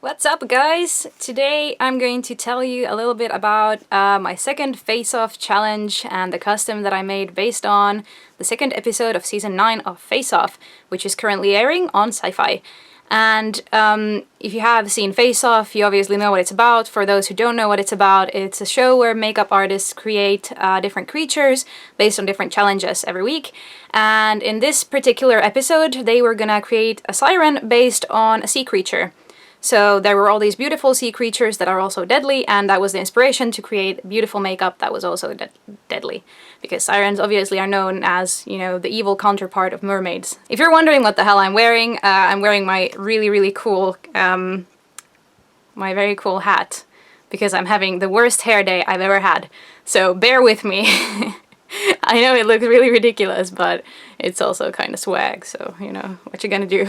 What's up, guys? Today I'm going to tell you a little bit about my second face-off challenge and the custom that I made based on the second episode of season 9 of Face Off, which is currently airing on Syfy. And if you have seen Face Off, you obviously know what it's about. For those who don't know what it's about, it's a show where makeup artists create different creatures based on different challenges every week. And in this particular episode, they were gonna create a siren based on a sea creature. So there were all these beautiful sea creatures that are also deadly, and that was the inspiration to create beautiful makeup that was also deadly. Because sirens obviously are known as, you know, the evil counterpart of mermaids. If you're wondering what the hell I'm wearing my really cool, my very cool hat. Because I'm having the worst hair day I've ever had. So bear with me. I know it looks really ridiculous, but it's also kind of swag, so, you know, what you gonna do?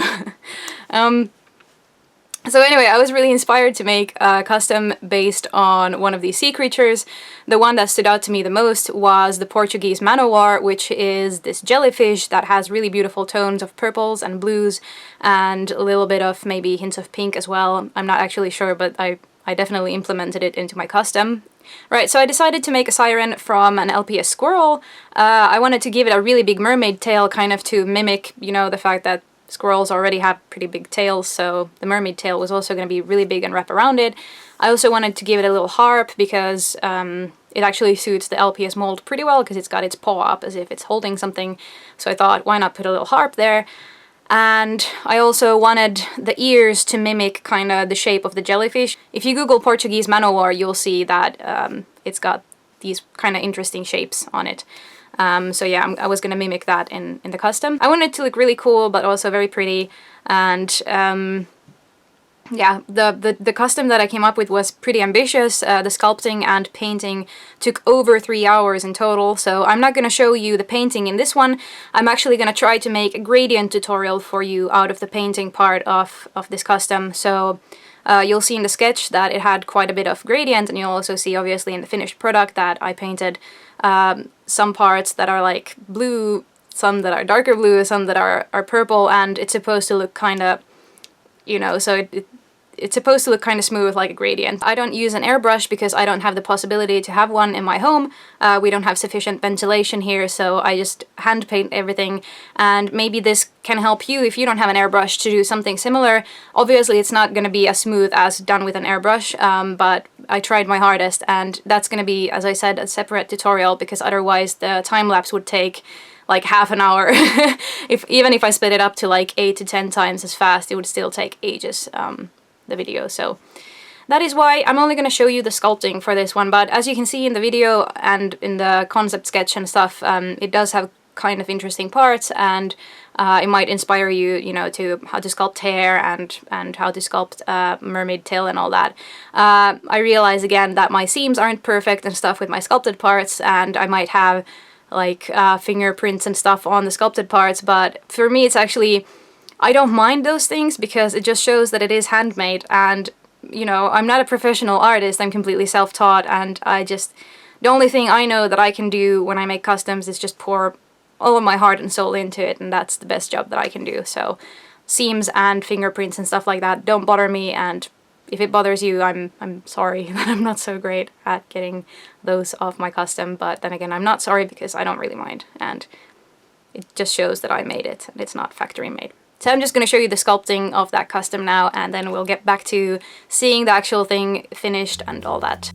So anyway, I was really inspired to make a custom based on one of these sea creatures. The one that stood out to me the most was the Portuguese manowar, which is this jellyfish that has really beautiful tones of purples and blues and a little bit of maybe hints of pink as well. I'm not actually sure, but I definitely implemented it into my custom. Right, so I decided to make a siren from an LPS squirrel. I wanted to give it a really big mermaid tail, kind of to mimic, you know, the fact that squirrels already have pretty big tails, so the mermaid tail was also going to be really big and wrap around it. I also wanted to give it a little harp because it actually suits the LPS mold pretty well because it's got its paw up as if it's holding something. So I thought, why not put a little harp there? And I also wanted the ears to mimic kind of the shape of the jellyfish. If you Google Portuguese manowar, you'll see that it's got these kind of interesting shapes on it. So yeah, I was gonna mimic that in the custom. I wanted it to look really cool, but also very pretty, and yeah, the custom that I came up with was pretty ambitious. The sculpting and painting took over 3 hours in total, so I'm not gonna show you the painting in this one. I'm actually gonna try to make a gradient tutorial for you out of the painting part of this custom, so you'll see in the sketch that it had quite a bit of gradient, and you'll also see obviously in the finished product that I painted some parts that are like blue, some that are darker blue, some that are purple, and it's supposed to look kind of, you know, so it's supposed to look kind of smooth like a gradient. I don't use an airbrush because I don't have the possibility to have one in my home. We don't have sufficient ventilation here, so I just hand paint everything, and maybe this can help you if you don't have an airbrush to do something similar. Obviously it's not going to be as smooth as done with an airbrush, but I tried my hardest, and that's going to be, as I said, a separate tutorial because otherwise the time-lapse would take like half an hour. Even if I sped it up to like 8 to 10 times as fast, it would still take ages, the video. So that is why I'm only going to show you the sculpting for this one, but as you can see in the video and in the concept sketch and stuff, it does have kind of interesting parts, and it might inspire you, you know, to how to sculpt hair and how to sculpt mermaid tail and all that. I realize again that my seams aren't perfect and stuff with my sculpted parts, and I might have like fingerprints and stuff on the sculpted parts, but for me it's actually, I don't mind those things because it just shows that it is handmade, and you know, I'm not a professional artist, I'm completely self-taught, and the only thing I know that I can do when I make customs is just pour all of my heart and soul into it, and that's the best job that I can do. So seams and fingerprints and stuff like that don't bother me, and if it bothers you, I'm sorry that I'm not so great at getting those off my custom, but then again, I'm not sorry because I don't really mind, and it just shows that I made it and it's not factory made. So I'm just going to show you the sculpting of that custom now, and then we'll get back to seeing the actual thing finished and all that.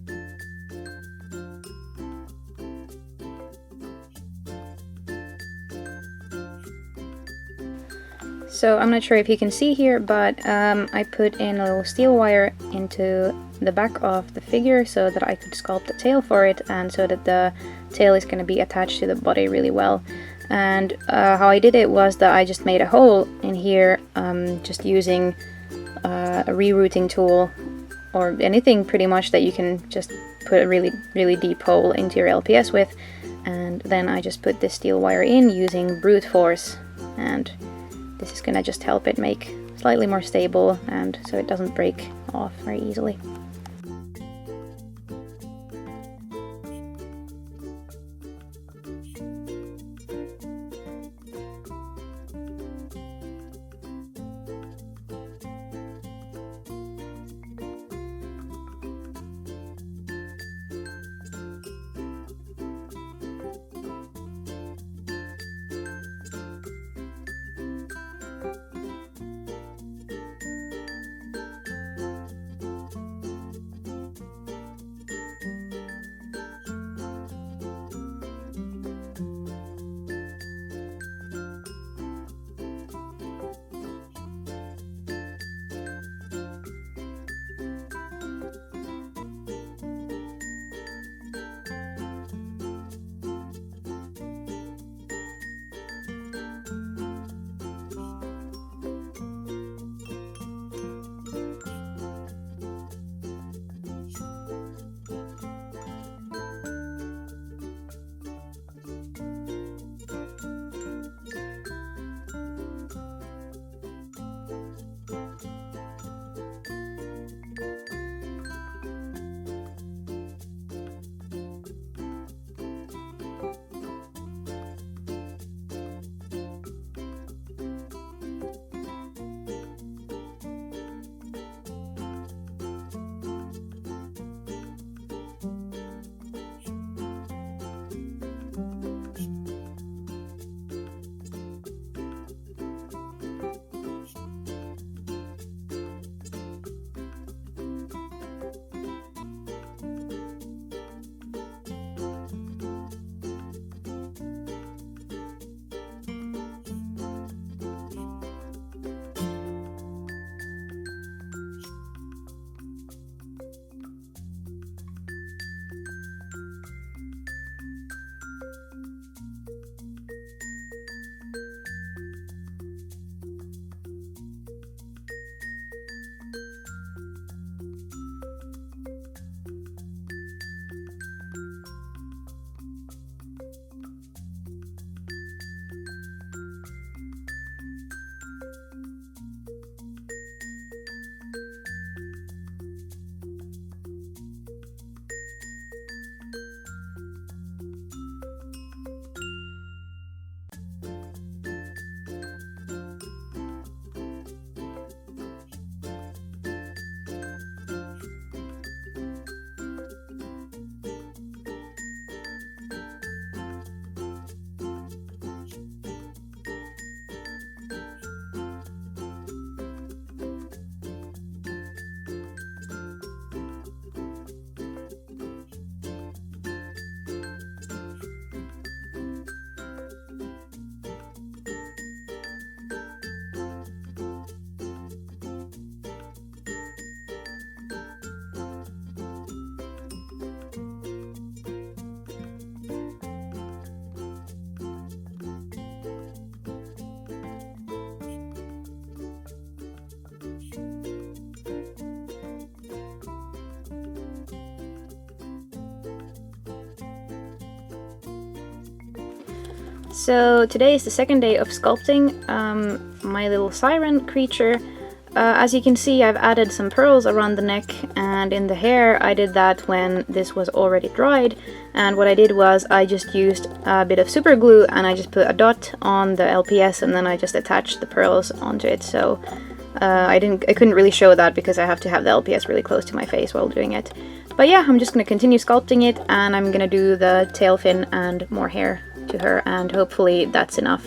So I'm not sure if you can see here, but I put in a little steel wire into the back of the figure so that I could sculpt the tail for it, and so that the tail is going to be attached to the body really well. And how I did it was that I just made a hole in here, just using a rerouting tool or anything pretty much that you can just put a really deep hole into your LPS with, and then I just put this steel wire in using brute force, and this is gonna just help it make slightly more stable and so it doesn't break off very easily. So today is the second day of sculpting my little Siren creature. As you can see, I've added some pearls around the neck, and in the hair I did that when this was already dried. And what I did was I just used a bit of super glue and I just put a dot on the LPS, and then I just attached the pearls onto it. So I couldn't really show that because I have to have the LPS really close to my face while doing it. But yeah, I'm just gonna continue sculpting it, and I'm gonna do the tail fin and more hair to her, and hopefully that's enough.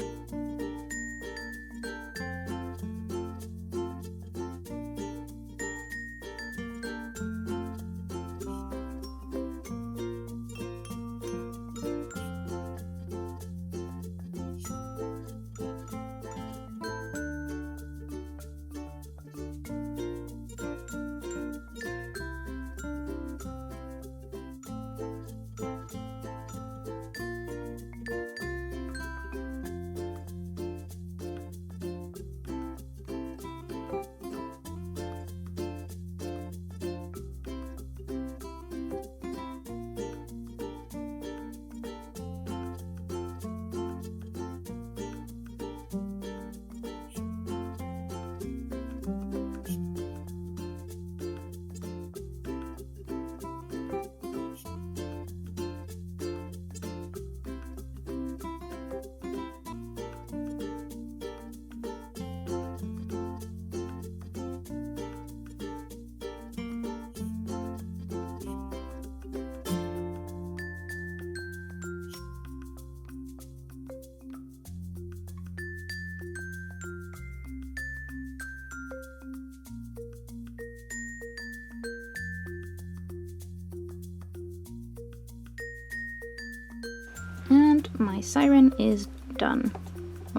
And my Siren is done,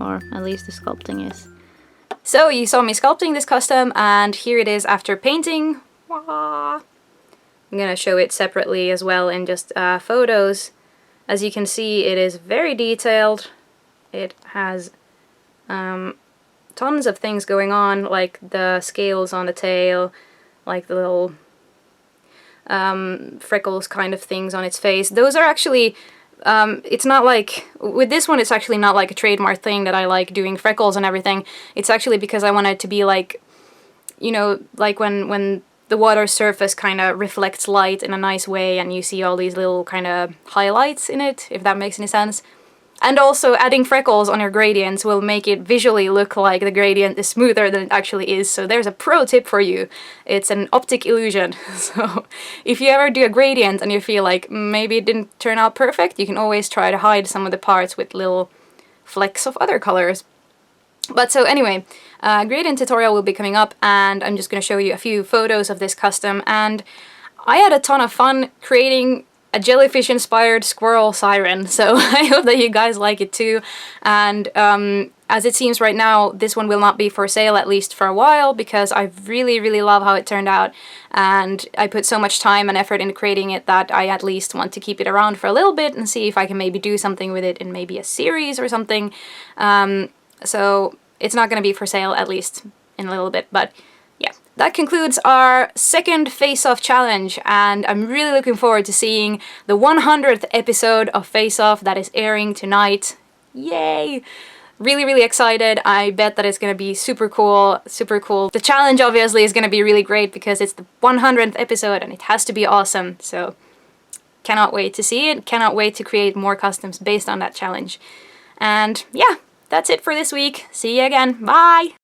or at least the sculpting is. So you saw me sculpting this custom, and here it is after painting. Wah! I'm gonna show it separately as well in just photos. As you can see, it is very detailed. It has tons of things going on, like the scales on the tail, like the little freckles kind of things on its face. Those are actually it's not like, with this one it's actually not like a trademark thing that I like doing freckles and everything. It's actually because I want it to be like, you know, like when the water surface kind of reflects light in a nice way and you see all these little kind of highlights in it, if that makes any sense. And also adding freckles on your gradients will make it visually look like the gradient is smoother than it actually is. So there's a pro tip for you. It's an optic illusion. So if you ever do a gradient and you feel like maybe it didn't turn out perfect, you can always try to hide some of the parts with little flecks of other colors. But so anyway, gradient tutorial will be coming up, and I'm just going to show you a few photos of this custom. And I had a ton of fun creating a jellyfish-inspired squirrel Siren, so I hope that you guys like it too. And as it seems right now, this one will not be for sale, at least for a while, because I really, really love how it turned out, and I put so much time and effort into creating it that I at least want to keep it around for a little bit and see if I can maybe do something with it in maybe a series or something. So it's not going to be for sale, at least in a little bit, but yeah. That concludes our second Face Off challenge, and I'm really looking forward to seeing the 100th episode of Face Off that is airing tonight. Yay! Really, really excited. I bet that it's gonna be super cool, super cool. The challenge obviously is gonna be really great because it's the 100th episode and it has to be awesome, so cannot wait to see it, cannot wait to create more customs based on that challenge. And yeah, that's it for this week. See you again. Bye!